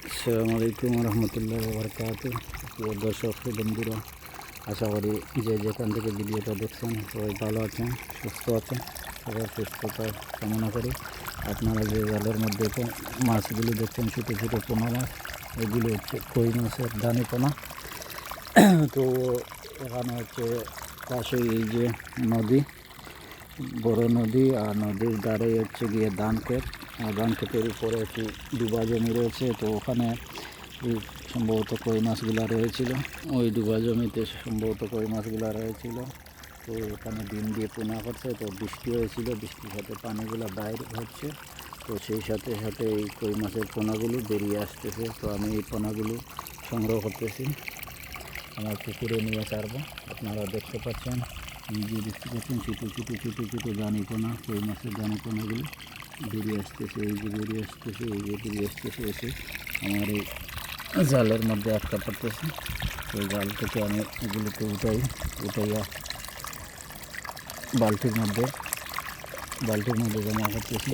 আসসালামু আলাইকুম রহমতুল্লাহ বরকাত। প্রিয় দর্শক বন্ধুরা, আশা করি যে যেখান থেকে ভিডিওটা দেখছেন সবাই ভালো আছেন, সুস্থ আছেন। সবার সুস্থতা কামনা করি। আপনারা যে জালের মধ্যে মাছগুলি দেখছেন, ছোটো ছোটো পোনা মাছ, এগুলো হচ্ছে কই মাছের দানি পোনা। তো এখানে হচ্ছে পাশে এই যে নদী, বড় নদী, আর নদীর ধারে হচ্ছে গিয়ে ধান ক্ষেত, আর ধান ক্ষেতের উপরে একটি ডুবা জমি রয়েছে। তো ওখানে সম্ভবত কই মাছগুলো রয়েছিল, ওই ডুবা জমিতে সম্ভবত কই মাছগুলো রয়েছিল। তো ওখানে ডিম দিয়ে পোনা করছে। তো বৃষ্টি হয়েছিল, বৃষ্টির সাথে পানিগুলো বাইরে হচ্ছে, তো সেই সাথে সাথে এই কই মাছের পোনাগুলো বেরিয়ে আসতেছে। তো আমি এই পোনাগুলো সংগ্রহ করতেছি, আমার পুকুরে নিয়ে ছাড়বো। আপনারা দেখতে পাচ্ছেন, নিজে দেখতে পাচ্ছেন ছোটো ছোটো ছোটো ছোটো দানিপোনা, কই মাছের দানিপোনাগুলো বেরিয়ে আসতেছে। এই যে বেরিয়ে আসতেছে, এই যে বেরিয়ে আসতেছে, এসে আমার এই জালের মধ্যে আটকা পড়তেছে। তো জাল থেকে আমি এগুলোকে উঠাইয়া বালতির মধ্যে জমা করতেছি।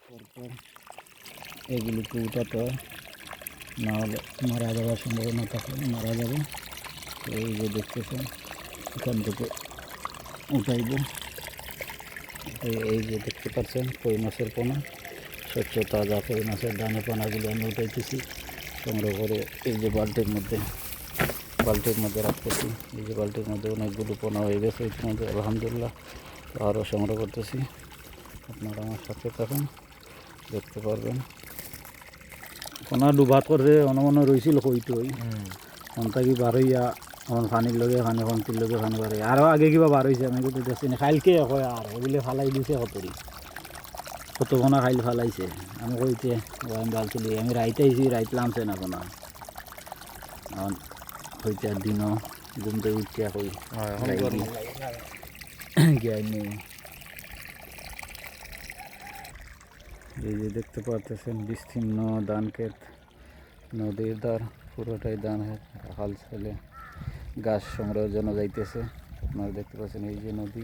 পরপর এগুলোকে উঠাতে হয়, নাহলে মারা যাওয়ার সম্ভাবনা থাকে, মারা যাবে। তো এই যে দেখতেছেন, এখান থেকে উঠাইব। এই যে দেখতে পাচ্ছেন কই মাছের পোনা, স্বচ্ছ তাজা কই মাছের দানা পোনাগুলো আমি উঠাইতেছি সংগ্রহ করে। এই যে বালতির মধ্যে রাখতেছি। এই যে বালতির মধ্যে অনেকগুলো পোনা হয়ে গেছে ইতিমধ্যে, আলহামদুলিল্লাহ। আরও সংগ্রহ করতেছি, আপনারা আমার সাথে থাকুন, দেখতে পারবেন। পোনা ডুবাত করে অনমনে রয়েছিল কইটই থাকি বার হইয়া এখন পানির লগে পানি, কমতির লগে পানি বার, আরও আগে কিবা বার হয়েছে আমি কিন্তু দেখছি না। খাইলকে হয় আর এগুলো ফালাই দিছে কত পোনা খাইল ফালাইছে। আমি কইতে আমি বালতিলি, আমি রাইতে আইছি, রাইত লামছে না পোনা। এখন হইতে দিনও ঘুমতে উঠতে কই জ্ঞান নেই। এই যে দেখতে পাচ্ছেন বিস্তীর্ণ ধান ক্ষেত, নদীর ধার পুরোটাই ধান হাল ছেলে গাছ সংগ্রহের জন্য যাইতেছে। আপনারা দেখতে পাচ্ছেন এই যে নদী,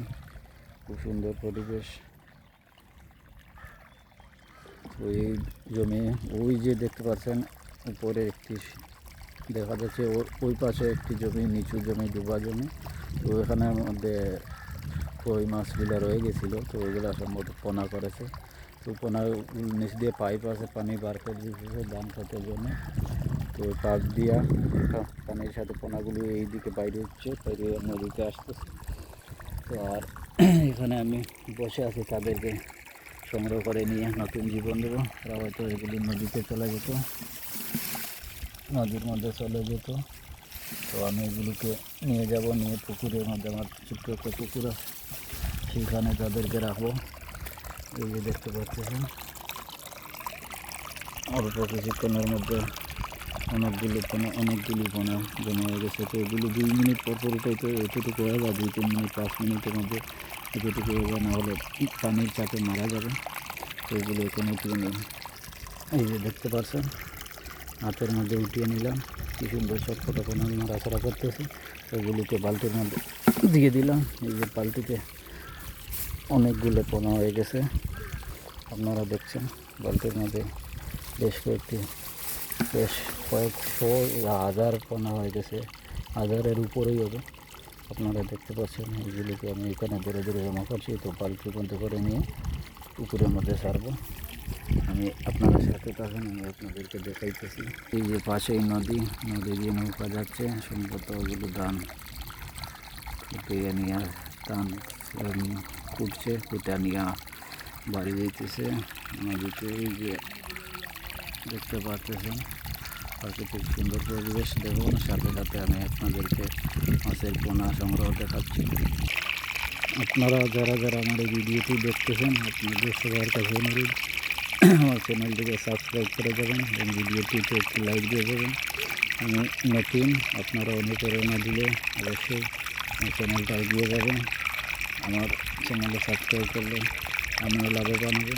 খুব সুন্দর পরিবেশ। ওই জমি, ওই যে দেখতে পাচ্ছেন উপরে একটি দেখা যাচ্ছে, ওই পাশে একটি জমি, নিচু জমি, ডুবা জমি। তো ওইখানের মধ্যে কই মাছগুলো রয়ে গেছিলো, তো ওইগুলো সম্ভবত পোনা করেছে। তো পোনা নিচ দিয়ে পাইপ আছে, পানি বার করে দিয়েছে ধান খেতের জন্য। তো পাইপ দিয়া পানির সাথে পোনাগুলি এইদিকে বাইরে হচ্ছে, বাইরে নদীতে আসতেছে। তো আর এখানে আমি বসে আছি, তাদেরকে সংগ্রহ করে নিয়ে নতুন জীবন দেবো। ওরা হয়তো এগুলি নদীতে চলে যেত, নদীর মধ্যে চলে যেত। তো আমি এগুলিকে নিয়ে যাব, নিয়ে পুকুরের মধ্যে, আমার ছোট্ট একটা পুকুর আছে, সেইখানে তাদেরকে রাখবো। এই যে দেখতে পাচ্ছেন অল্প কিছুক্ষণের মধ্যে অনেকগুলো পোনা জমা হয়ে গেছে। তো এগুলো 2 মিনিট পর পর উঠাইতে এতটুকু হয়, বা 2-3 মিনিট 5 মিনিটের মধ্যে এতটুকু হবে, না হলে পানির চাপে মারা যাবে। তো এগুলো এখানে উঠিয়ে নিলাম। এই যে দেখতে পাচ্ছেন হাতের মধ্যে উঠিয়ে নিলাম, কি সুন্দর ছটফটা পোনা নড়াচড়া করতেছে। এগুলিকে বালতির মধ্যে দিয়ে দিলাম। এই যে বালতিতে অনেকগুলো পোনা হয়ে গেছে, আপনারা দেখছেন বালতির মধ্যে বেশ কয়েকশো, হাজার পোনা হয়ে গেছে, হাজারের উপরেই হবে। আপনারা দেখতে পাচ্ছেন এইগুলিকে আমি এখানে ধরে ধরে জমা করছি। তো বালতির মধ্যে করে নিয়ে পুকুরের মধ্যে ছাড়বো। আমি আপনাদের সাথে থাকেন, আমি আপনাদেরকে দেখাইতেছি। এই যে পাশেই নদী দিয়ে নৌকা যাচ্ছে, সম্ভবত ওগুলো ধান ফুটিয়ে নিয়ে ধান ফুটছে, ফুটা নিয়ে বাড়ি যাইতেছে নদীতে। এই যে দেখতে পাচ্ছেন প্রাকৃতিক সুন্দর পরিবেশ দেখুন, সাথে সাথে আমি আপনাদেরকে মাছের পোনা সংগ্রহ দেখাচ্ছি। আপনারা যারা আমার এই ভিডিওটি দেখতেছেন, আপনাদের সবার কাছে অনুরোধ, আমার চ্যানেলটিকে সাবস্ক্রাইব করে যাবেন এবং ভিডিওটিতে একটি লাইক দিয়ে যাবেন। আমি নতুন, আপনারা অনুপ্রেরণা দিলে অবশ্যই আমার চ্যানেলটা এগিয়ে যাবেন। আমার চ্যানেলে সাবস্ক্রাইব করলে আমিও লাভবান হব,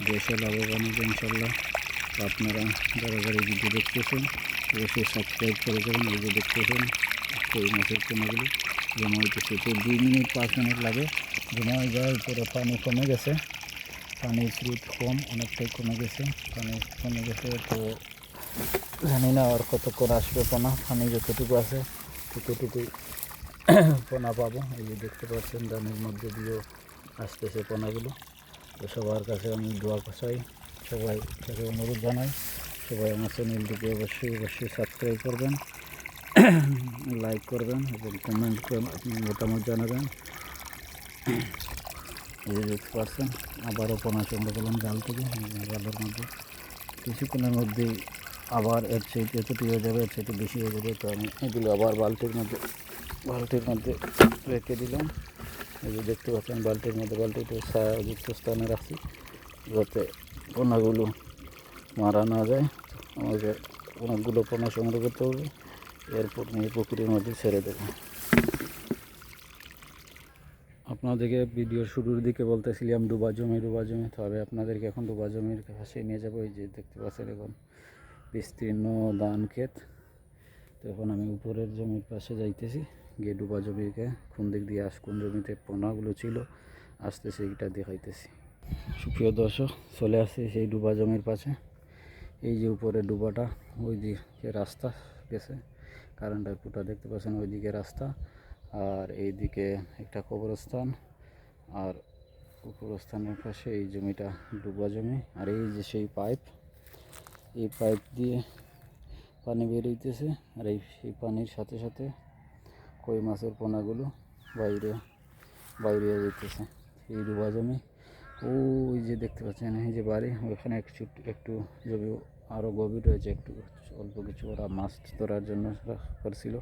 দেশও লাভবান হবে ইনশাল্লাহ। তো আপনারা যারা এই ভিডিও দেখতেছেন অবশ্যই সাবস্ক্রাইব করে যাবেন। এই যে দেখতেছেন কই মাছের পোনাগুলি জমা হইতেছে। তো 2 মিনিট 5 মিনিট লাগে, জমা হয়ে যায়। উপরে পানি কমে গেছে, পানির স্রোত কম, অনেকটাই কমে গেছে, পানি কমে গেছে। তো জানি না আর কতক্ষণ আসবে পোনা, পানি যতটুকু আছে ততটুকু পোনা পাবো। এই যে দেখতে পাচ্ছেন ধানের মধ্যে দিয়েও আসতেছে পোনাগুলো। তো সবার কাছে আমি দোয়া চাই, সবাই কাছে অনুরোধ জানাই, সবাই আমার চ্যানেলটিকে অবশ্যই সাবস্ক্রাইব করবেন, লাইক করবেন এবং কমেন্ট করে আপনি মতামত জানাবেন। এই যে দেখতে পাচ্ছেন আবারও পোনা সংগ্রহ করলাম জাল থেকে, জালের মধ্যে কিছুক্ষণের মধ্যেই আবার এর চাইতে এতটি হয়ে যাবে, এর চাইতে বেশি হয়ে যাবে। তো আমি এগুলো আবার বালতির মধ্যে রেখে দিলাম। এই যে দেখতে পাচ্ছেন বালতিটা ছায়াযুক্ত স্থানে রাখছি যাতে পোনাগুলো মারা না যায়। আমাকে অনেকগুলো পোনা সংগ্রহ করতে হবে, এরপর নিয়ে পুকুরের মধ্যে ছেড়ে দেবো। আপনাদেরকে ভিডিওর শুরুর দিকে বলতেছিলাম ডুবা জমি, তবে আপনাদেরকে এখন ডুবা জমির কাছে নিয়ে যাবো। এই যে দেখতে পাচ্ছেন এখন বিস্তীর্ণ ধান ক্ষেত। তো এখন আমি উপরের জমির পাশে যাইতেছি, গিয়ে ডুবা জমিকে কোন দিক দিয়ে কোন জমিতে পোনাগুলো ছিল আসতেছে এইটা দেখাইতেছি। সুপ্রিয় দর্শক, চলে আসছে সেই ডুবা জমির পাশে। এই যে উপরে ডুবাটা, ওই দিকে রাস্তা গেছে, কারেন্টের খুঁটা দেখতে পাচ্ছেন, ওইদিকে রাস্তা, আর এইদিকে একটা কবরস্থান, আর কবরস্থানের পাশে এই জমিটা ডুবা জমি। আর এই যে সেই পাইপ, এই পাইপ দিয়ে পানি বেরোইতেছে, আর সেই পানির সাথে সাথে কই মাছের পোনাগুলো বাইরে যেতেছে। এই ডুবা জমি, ওই যে দেখতে পাচ্ছেন এই যে বাড়ি, ওইখানে একটু জমি আরও গভীর রয়েছে, একটু অল্প কিছু ওরা মাছ ধরার জন্য করছিল।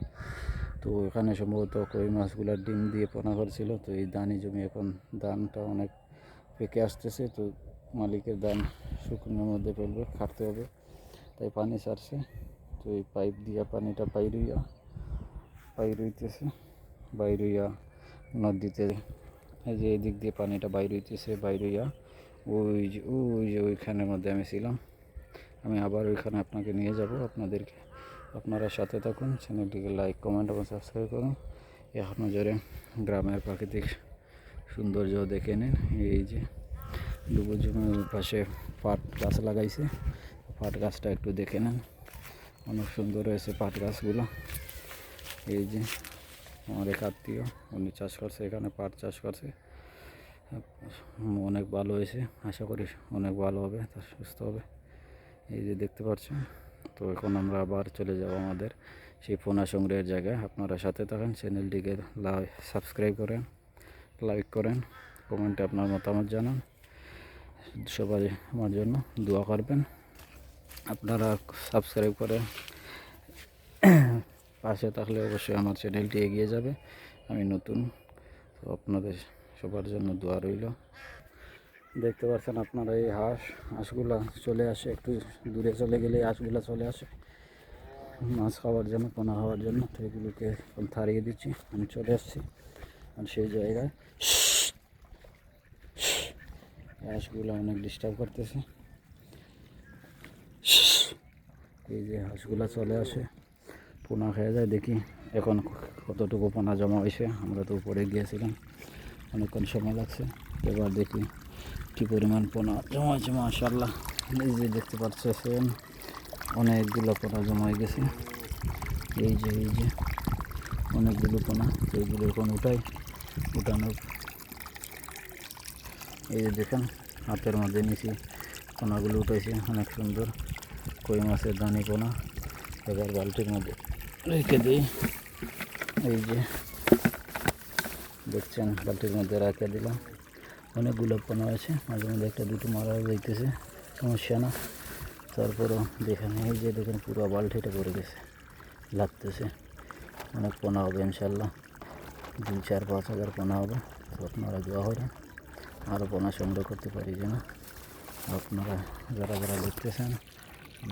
তো এখানে সম্ভবত কই মাছগুলোর ডিম দিয়ে পোনা করছিল। তো এই ধানি জমি, এখন ধানটা অনেক পেকে আসতেছে, তো মালিকের ধান শুকনোর মধ্যে ফেলবে, কাটতে হবে, তাই পানি ছাড়ছে। তো এই পাইপ দিয়া পানিটা বাইরইয়া নদীতে, এই যে এদিক দিয়ে পানিটা বাইরইয়া ওইখানের মধ্যে আমি ছিলাম। আমি আবার ওইখানে আপনাকে নিয়ে যাব, আপনারা সাথে থাকুন, চ্যানেলটিকে লাইক, কমেন্ট এবং সাবস্ক্রাইব করুন। এক নজরে গ্রামের প্রাকৃতিক সৌন্দর্য দেখে নিন। এই যে ডুবো জমির পাশে পাট গাছ লাগাইছে, পাট গাছটা একটু দেখে নেন, অনেক সুন্দর হয়েছে পাট গাছগুলো। এই যে আমার এক আত্মীয়, উনি চাষ করছে, এখানে পাট চাষ করছে, অনেক ভালো হয়েছে, আশা করি অনেক ভালো হবে, তার সুস্থ হবে। এই যে দেখতে পাচ্ছেন। তো এখন আমরা আবার চলে যাব আমাদের সেই পোনা সংগ্রহের জায়গায়। আপনারা সাথে থাকেন, চ্যানেলটিকে সাবস্ক্রাইব করেন, লাইক করেন, কমেন্টে আপনার মতামত জানান, সবাই আমার জন্য দোয়া করবেন। আপনারা সাবস্ক্রাইব করে পাশে থাকলে অবশ্যই আমার চ্যানেলটি এগিয়ে যাবে, আমি নতুন। তো আপনাদের সবার জন্য দোয়া রইল। দেখতে পাচ্ছেন আপনারা এই হাঁসগুলা চলে আসে, একটু দূরে চলে গেলে হাঁসগুলা চলে আসে মাছ খাওয়ার জন্য, পোনা খাওয়ার জন্য। তো এগুলোকে তাড়িয়ে দিচ্ছি, আমি চলে আসছি আর সেই জায়গায় হাঁসগুলো অনেক ডিস্টার্ব করতেছে। এই যে হাঁসগুলা চলে আসে, পোনা খেয়ে যায়। দেখি এখন কতটুকু পোনা জমা হয়েছে, আমরা তো উপরে গিয়েছিলাম, অনেকক্ষণ সময় লাগছে। এবার দেখি কী পরিমাণ পোনা জমা হয়েছে। মাশাআল্লাহ, এই যে দেখতে পাচ্ছেন অনেকগুলো পোনা জমা হয়ে গেছে। এই যে অনেকগুলো পোনা, এইগুলো এখন উঠানোর। এই যে দেখেন হাতের মধ্যে নিচে পোনাগুলো উঠাইছে, অনেক সুন্দর কই মাছের দানি পোনা। এবার বালতির মধ্যে রেখে দিই। এই যে দেখছেন বালতির মধ্যে রেখে দিলাম, অনেকগুলো পোনা আছে, মাঝে মধ্যে একটা দুটো মারা যাইতেছে, সমস্যা না। তারপরও দেখেন, এই যে দেখেন পুরো বালতিটা ভরে গেছে, লাগতেছে অনেক পোনা হবে ইনশাল্লাহ, 2-4-5 হাজার পোনা হবে। তো আপনারা দোয়া করেন আরও পোনা সংগ্রহ করতে পারি যেন। আপনারা যারা দেখতেছেন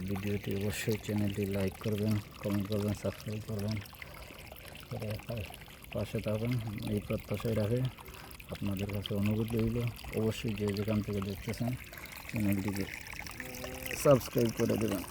ভিডিওটি অবশ্যই চ্যানেলটি লাইক করবেন, কমেন্ট করবেন, সাবস্ক্রাইব করবেন, পাশে থাকবেন, এই প্রত্যাশায় রাখে আপনাদের কাছে অনুরোধ রইল। অবশ্যই যে যেখান থেকে দেখতেছেন চ্যানেলটিকে সাবস্ক্রাইব করে দেবেন।